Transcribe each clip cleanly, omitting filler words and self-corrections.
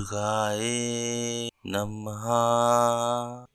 दुर्गाए नमः।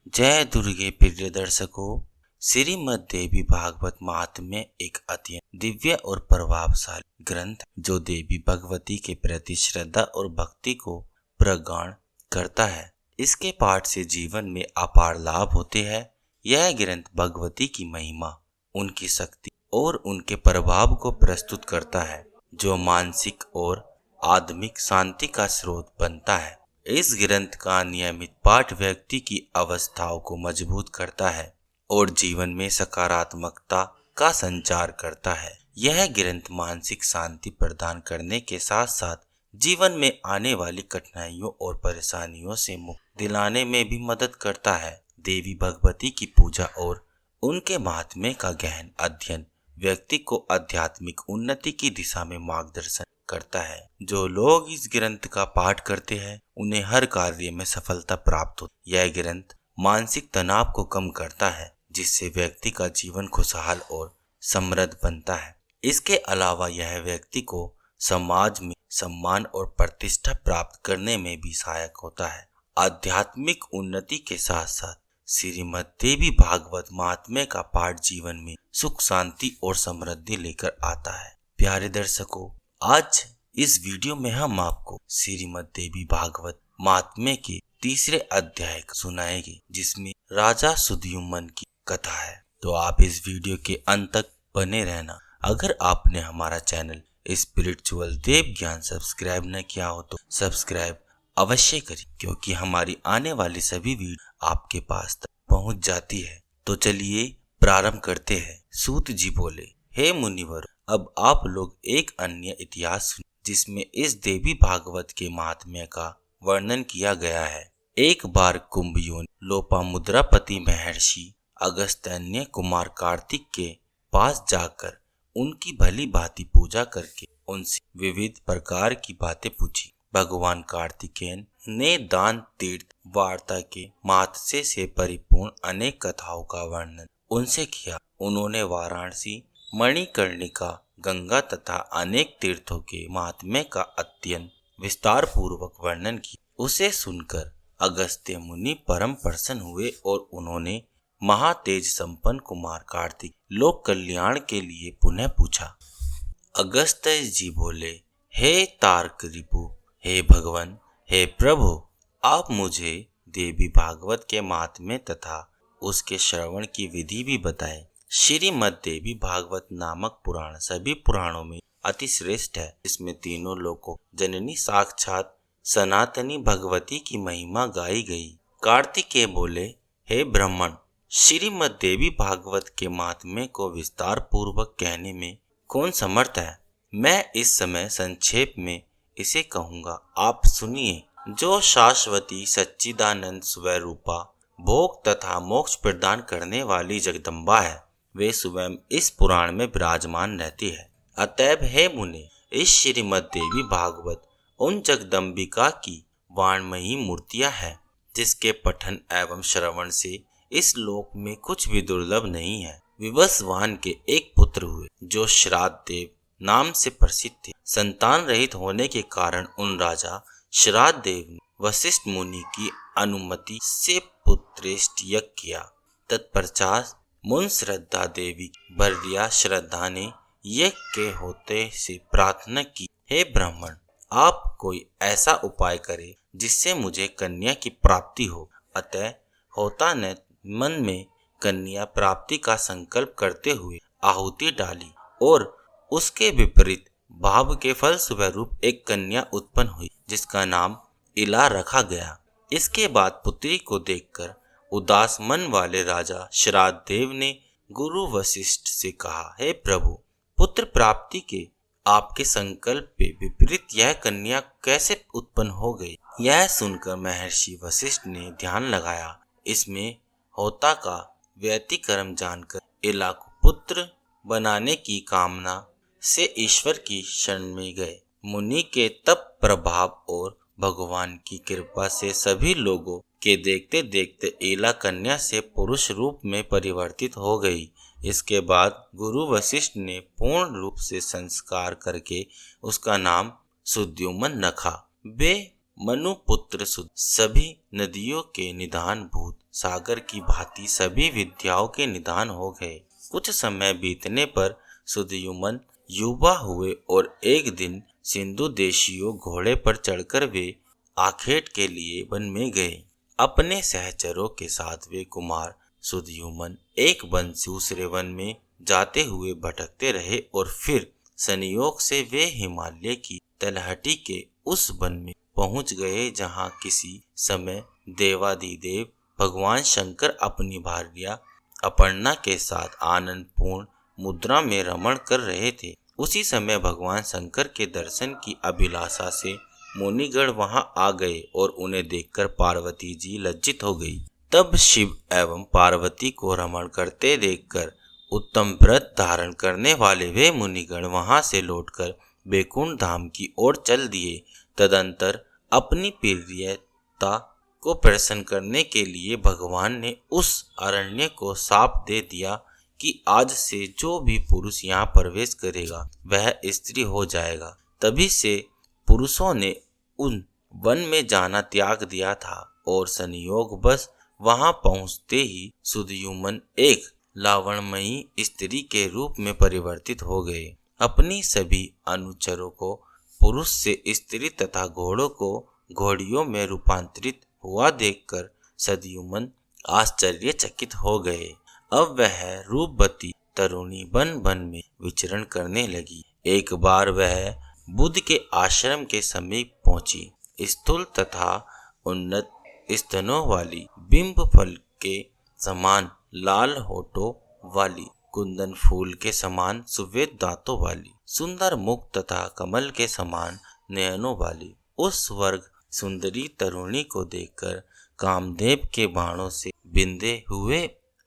जय दुर्गे प्रिय दर्शकों, श्रीमद् देवी भागवत महात्म्य एक अत्यंत दिव्य और प्रभावशाली ग्रंथ जो देवी भगवती के प्रति श्रद्धा और भक्ति को प्रगाढ़ करता है। इसके पाठ से जीवन में अपार लाभ होते हैं। यह ग्रंथ भगवती की महिमा, उनकी शक्ति और उनके प्रभाव को प्रस्तुत करता है, जो मानसिक और आत्मिक शांति का स्रोत बनता है। इस ग्रंथ का नियमित पाठ व्यक्ति की अवस्थाओं को मजबूत करता है और जीवन में सकारात्मकता का संचार करता है। यह ग्रंथ मानसिक शांति प्रदान करने के साथ साथ जीवन में आने वाली कठिनाइयों और परेशानियों से मुक्ति दिलाने में भी मदद करता है। देवी भगवती की पूजा और उनके महात्म्य का गहन अध्ययन व्यक्ति को आध्यात्मिक उन्नति की दिशा में मार्गदर्शन करता है। जो लोग इस ग्रंथ का पाठ करते हैं उन्हें हर कार्य में सफलता प्राप्त होती है। यह ग्रंथ मानसिक तनाव को कम करता है, जिससे व्यक्ति का जीवन खुशहाल और समृद्ध बनता है। इसके अलावा यह व्यक्ति को समाज में सम्मान और प्रतिष्ठा प्राप्त करने में भी सहायक होता है। आध्यात्मिक उन्नति के साथ साथ श्रीमद् देवी भागवत महात्म्य का पाठ जीवन में सुख, शांति और समृद्धि लेकर आता है। प्यारे दर्शकों, आज इस वीडियो में हम आपको श्रीमद् देवी भागवत महात्म्य के तीसरे अध्याय सुनाएंगे, जिसमें राजा सुद्युम्न की कथा है। तो आप इस वीडियो के अंत तक बने रहना। अगर आपने हमारा चैनल स्पिरिचुअल देव ज्ञान सब्सक्राइब न किया हो तो सब्सक्राइब अवश्य करें, क्योंकि हमारी आने वाली सभी वीडियो आपके पास तक पहुंच जाती है। तो चलिए प्रारंभ करते हैं। सूत जी बोले, हे मुनिवर, अब आप लोग एक अन्य इतिहास सुनिए, जिसमें इस देवी भागवत के महात्म्य का वर्णन किया गया है। एक बार कुंभयोनि लोपामुद्रापति महर्षि अगस्त्य कुमार कार्तिक के पास जाकर उनकी भली भांति पूजा करके उनसे विविध प्रकार की बातें पूछी। भगवान कार्तिकेय ने दान, तीर्थ, वार्ता के महात्म्य से परिपूर्ण अनेक कथाओं का वर्णन उनसे किया। उन्होंने वाराणसी, मणिकर्णिका, गंगा तथा अनेक तीर्थों के महात्म्य का अत्यंत विस्तार पूर्वक वर्णन किया। उसे सुनकर अगस्त्य मुनि परम प्रसन्न हुए और उन्होंने महातेज संपन्न कुमार कार्तिक लोक कल्याण के लिए पुनः पूछा। अगस्त्य जी बोले, हे तार्क रिपु, हे भगवान, हे प्रभु, आप मुझे देवी भागवत के महात्म्य तथा उसके श्रवण की विधि भी बताएं। श्रीमद् देवी भागवत नामक पुराण सभी पुराणों में अति श्रेष्ठ है। इसमें तीनों लोकों जननी साक्षात सनातनी भगवती की महिमा गाई गई। कार्तिकेय बोले, हे ब्राह्मण, श्रीमद् देवी भागवत के महात्म्य को विस्तार पूर्वक कहने में कौन समर्थ है? मैं इस समय संक्षेप में इसे कहूँगा, आप सुनिए। जो शाश्वती सच्चिदानंद स्वरूपा भोग तथा मोक्ष प्रदान करने वाली जगदम्बा है, वे स्वयं इस पुराण में विराजमान रहती है। अतएव हे मुने, इस श्रीमद् देवी भागवत उन जगदम्बिका की वाणमयी मूर्तियां हैं, जिसके पठन एवं श्रवण से इस लोक में कुछ भी दुर्लभ नहीं है। विवस्वान के एक पुत्र हुए, जो श्राद्ध देव नाम से प्रसिद्ध थे। संतान रहित होने के कारण उन राजा श्राद्ध देव ने वशिष्ठ मुनि की अनुमति से पुत्रेष्ट यज्ञ किया। तत्पश्चात मुन श्रद्धा देवी भरदिया श्रद्धा ने यज्ञ के होते से प्रार्थना की, हे ब्राह्मण, आप कोई ऐसा उपाय करें जिससे मुझे कन्या की प्राप्ति हो। अतः होता ने मन में कन्या प्राप्ति का संकल्प करते हुए आहुति डाली और उसके विपरीत भाव के फल स्वरूप एक कन्या उत्पन्न हुई, जिसका नाम इला रखा गया। इसके बाद पुत्री को देखकर उदास मन वाले राजा श्राद्ध देव ने गुरु वशिष्ठ से कहा, हे प्रभु, पुत्र प्राप्ति के आपके संकल्प के विपरीत यह कन्या कैसे उत्पन्न हो गई? यह सुनकर महर्षि वशिष्ठ ने ध्यान लगाया। इसमें होता का व्यतिक्रम जानकर इला को पुत्र बनाने की कामना से ईश्वर की शरण में गए। मुनि के तप प्रभाव और भगवान की कृपा से सभी लोगों के देखते देखते इला कन्या से पुरुष रूप में परिवर्तित हो गई। इसके बाद गुरु वशिष्ठ ने पूर्ण रूप से संस्कार करके उसका नाम सुद्युम्न रखा। वे मनुपुत्र सुध सभी नदियों के निधान भूत सागर की भांति सभी विद्याओं के निधान हो गए। कुछ समय बीतने पर सुधयुमन युवा हुए और एक दिन सिंधु देशियों घोड़े पर चढ़कर वे आखेट के लिए वन में गए। अपने सहचरों के साथ वे कुमार सुधयुमन एक वन से दूसरे वन में जाते हुए भटकते रहे और फिर संयोग से वे हिमालय की तलहटी के उस वन में पहुंच गए जहां किसी समय देवाधिदेव भगवान शंकर अपनी भार्या अपर्णा के साथ आनंदपूर्ण मुद्रा में रमण कर रहे थे। उसी समय भगवान शंकर के दर्शन की अभिलाषा से मुनिगण वहां आ गए और उन्हें देखकर पार्वती जी लज्जित हो गई। तब शिव एवं पार्वती को रमण करते देखकर उत्तम व्रत धारण करने वाले वे मुनिगण वहां से लौटकर बैकुंठ धाम की ओर चल दिए। तदंतर अपनी प्रियता को प्रसन्न करने के लिए भगवान ने उस अरण्य को शाप दे दिया कि आज से जो भी पुरुष यहाँ प्रवेश करेगा वह स्त्री हो जाएगा। तभी से पुरुषों ने उन वन में जाना त्याग दिया था और संयोग बस वहां पहुंचते ही सुधयुमन एक लावण्यमयी स्त्री के रूप में परिवर्तित हो गए। अपनी सभी अनुचरों को पुरुष से स्त्री तथा घोड़ों को घोड़ियों में रूपांतरित हुआ देखकर सुधयुमन आश्चर्यचकित हो गए। अब वह रूपवती तरुणी वन वन में विचरण करने लगी। एक बार वह बुद्ध के आश्रम के समीप पहुंची। स्थूल तथा उन्नत स्तनों वाली, बिंब फल के समान लाल होठों वाली, कुंदन फूल के समान सुवेद दांतों वाली, सुंदर मुख तथा कमल के समान नयनों वाली उस वर्ग सुंदरी तरुणी को देखकर कामदेव के बाणों से बिंधे हुए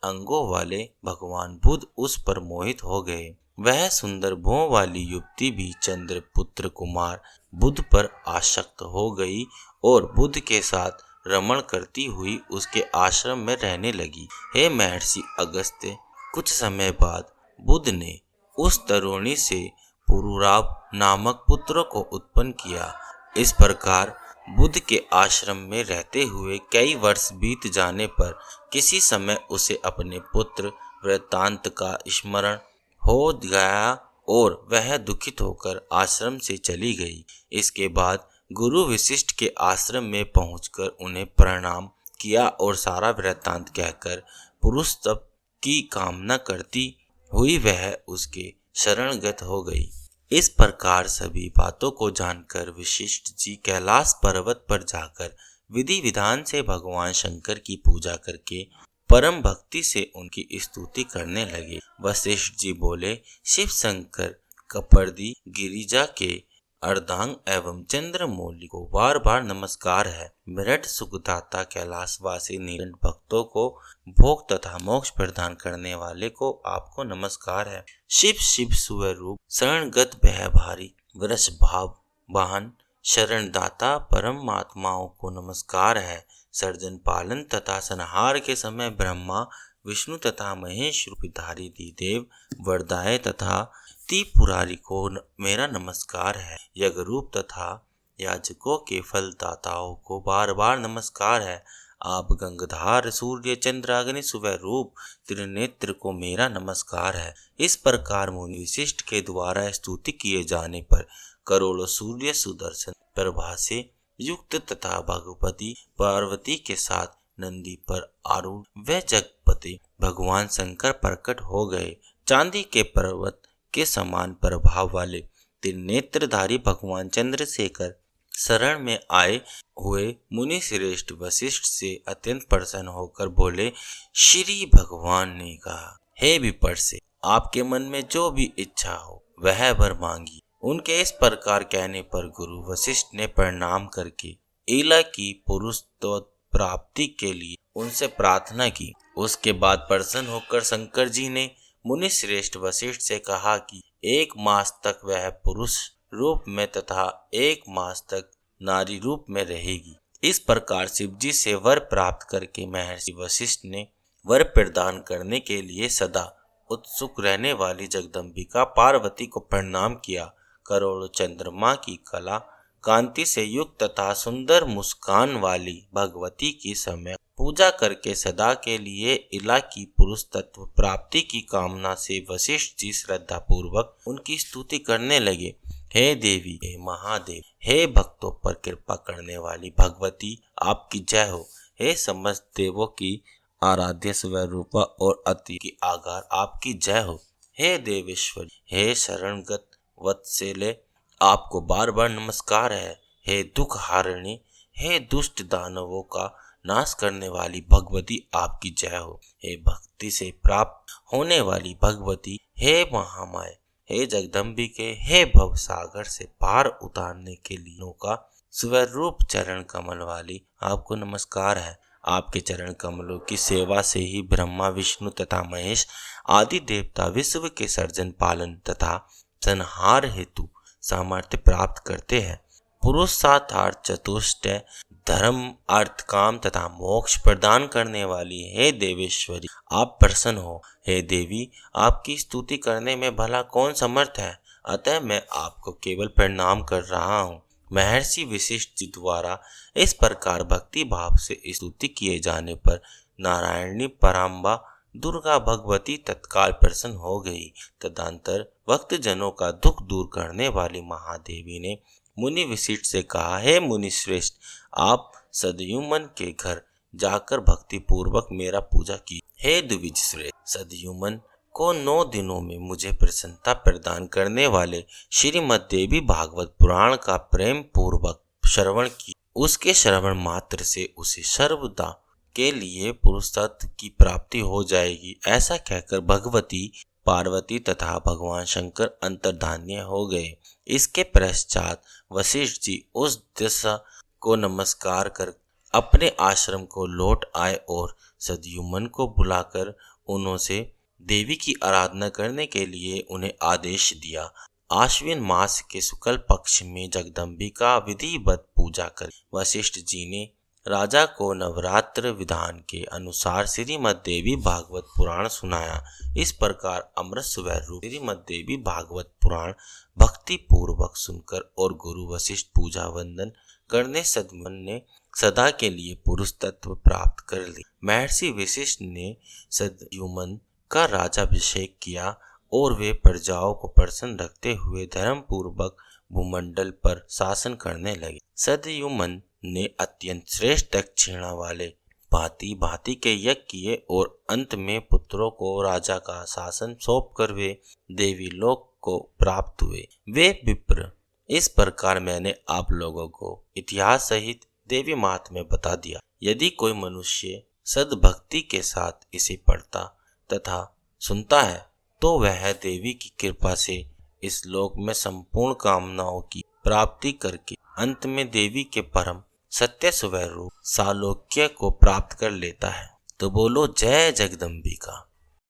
अंगों वाले भगवान बुद्ध उस पर मोहित हो गए। वह सुंदर भौं वाली युवती भी चंद्रपुत्र कुमार बुद्ध पर आसक्त हो गई और बुद्ध के साथ रमण करती हुई उसके आश्रम में रहने लगी। हे महर्षि अगस्त्य, कुछ समय बाद बुद्ध ने उस तरुणी से पुरुराव नामक पुत्र को उत्पन्न किया। इस प्रकार बुद्ध के आश्रम में रहते हुए कई वर्ष बीत जाने पर किसी समय उसे अपने पुत्र वृत्तांत का स्मरण हो गया और वह दुखित होकर आश्रम से चली गई। इसके बाद गुरु वशिष्ठ के आश्रम में पहुंचकर उन्हें प्रणाम किया और सारा वृत्तांत कहकर पुरुष तप की कामना करती हुई वह उसके शरणगत हो गई। इस प्रकार सभी बातों को जानकर वशिष्ठ जी कैलाश पर्वत पर जाकर विधि विधान से भगवान शंकर की पूजा करके परम भक्ति से उनकी स्तुति करने लगे। वशिष्ठ जी बोले, शिव शंकर कपर्दी गिरिजा के अर्धांग एवं चंद्रमौली को बार बार नमस्कार है। मेरठ सुखदाता कैलाशवासी नीलकंठ भक्तों को भोग तथा मोक्ष प्रदान करने वाले को आपको नमस्कार है। शिव शिव स्वरूप शरणगत भय भारी वृष भाव वाहन शरणदाता परमात्माओं को नमस्कार है। सर्जन पालन तथा संहार के समय ब्रह्मा विष्णु तथा महेश रूपधारी देव वरदाय तथा त्रिपुरारी को मेरा नमस्कार है। यज्ञ रूप तथा याजकों के फलदाताओं को बार बार नमस्कार है। आप गंगाधार सूर्य चंद्र अग्नि सुबह रूप त्रिनेत्र को मेरा नमस्कार है। इस प्रकार मुनि विशिष्ट के द्वारा स्तुति किए जाने पर करोड़ों सूर्य सुदर्शन प्रभा से युक्त तथा भगवती पार्वती के साथ नंदी पर आरूढ़ व जगपति भगवान शंकर प्रकट हो गए। चांदी के पर्वत के समान प्रभाव वाले त्रिनेत्रधारी भगवान चंद्रशेखर शरण में आए हुए मुनि श्रेष्ठ वशिष्ठ से अत्यंत प्रसन्न होकर बोले, श्री भगवान ने कहा, हे विपर से आपके मन में जो भी इच्छा हो वह वर मांगी। उनके इस प्रकार कहने पर गुरु वशिष्ठ ने प्रणाम करके इला की पुरुष प्राप्ति के लिए उनसे प्रार्थना की। उसके बाद प्रसन्न होकर शंकर जी ने मुनि श्रेष्ठ वशिष्ठ से कहा कि 1 मास तक वह पुरुष रूप में तथा 1 मास तक नारी रूप में रहेगी। इस प्रकार शिव जी से वर प्राप्त करके महर्षि वशिष्ठ ने वर प्रदान करने के लिए सदा उत्सुक रहने वाली जगदम्बिका पार्वती को प्रणाम किया। करोड़ों चंद्रमा की कला कांति से युक्त तथा सुंदर मुस्कान वाली भगवती की समय पूजा करके सदा के लिए इला की पुरुष तत्व प्राप्ति की कामना से वशिष्ठ जी श्रद्धा पूर्वक उनकी स्तुति करने लगे। हे देवी, हे महादेव, हे भक्तों पर कृपा करने वाली भगवती, आपकी जय हो। हे समस्त देवों की आराध्य स्वरूपा और अति की आगार, आपकी जय हो। हे देवेश्वरी, हे शरणगत वत्सले, आपको बार बार नमस्कार है। हे दुख हारिणी, हे दुष्ट दानवों का नाश करने वाली भगवती, आपकी जय हो। हे भक्ति से प्राप्त होने वाली भगवती, हे महामाया, हे जगदम्बिके, हे भव सागर से पार उतारने के लिए का स्वरूप चरण कमल वाली, आपको नमस्कार है। आपके चरण कमलों की सेवा से ही ब्रह्मा, विष्णु तथा महेश आदि देवता विश्व के सर्जन, पालन तथा संहार हेतु सामर्थ्य प्राप्त करते हैं। पुरुषार्थ चतुष्टय धर्म, अर्थ, काम तथा मोक्ष प्रदान करने वाली हे देवेश्वरी, आप प्रसन्न हो। हे देवी, आपकी स्तुति करने में भला कौन समर्थ है, अतः मैं आपको केवल प्रणाम कर रहा हूँ। महर्षि वशिष्ठ जी द्वारा इस प्रकार भक्ति भाव से स्तुति किए जाने पर नारायणी पराम्बा दुर्गा भगवती तत्काल प्रसन्न हो गई। तदंतर भक्त जनों का दुख दूर करने वाली महादेवी ने मुनि वशिष्ठ से कहा, हे मुनि श्रेष्ठ, आप सदयुमन के घर जाकर भक्ति पूर्वक मेरा पूजा की। हे द्विज श्रेष्ठ, सदयुमन को 9 दिनों में मुझे प्रसन्नता प्रदान करने वाले श्रीमद् देवी भागवत पुराण का प्रेम पूर्वक श्रवण की। उसके श्रवण मात्र से उसे सर्वदा के लिए पुरुषत्व की प्राप्ति हो जाएगी। ऐसा कहकर भगवती पार्वती तथा भगवान शंकर अंतर्धान्य हो गए। इसके पश्चात वशिष्ठ जी उस दिशा को नमस्कार कर अपने आश्रम को लौट आए और सदयुमन को बुलाकर उनसे देवी की आराधना करने के लिए उन्हें आदेश दिया। आश्विन मास के शुक्ल पक्ष में जगदम्बिका विधिवत पूजा कर वशिष्ठ जी ने राजा को नवरात्र विधान के अनुसार श्रीमद् देवी भागवत पुराण सुनाया। इस प्रकार अमृत स्वरूप श्रीमद् देवी भागवत पुराण भक्ति पूर्वक सुनकर और गुरु वशिष्ठ पूजा वंदन करने सदयुमन ने सदा के लिए पुरुष तत्व प्राप्त कर ली। महर्षि वशिष्ठ ने सदयुमन का राज्याभिषेक किया और वे प्रजाओं को प्रसन्न रखते हुए धर्म पूर्वक भूमंडल पर शासन करने लगे। सदयुमन ने अत्यंत श्रेष्ठ दक्षिणा वाले भांति भांति के यज्ञ किए और अंत में पुत्रों को राजा का शासन सौंपकर वे देवी लोक को प्राप्त हुए। वे विप्र, इस प्रकार मैंने आप लोगों को इतिहास सहित देवी महात्म्य बता दिया। यदि कोई मनुष्य सद्भक्ति के साथ इसे पढ़ता तथा सुनता है तो वह देवी की कृपा से इस लोक में संपूर्ण कामनाओं की प्राप्ति करके अंत में देवी के परम सत्य स्वरूप सालोक्य को प्राप्त कर लेता है। तो बोलो जय जगदम्बिका।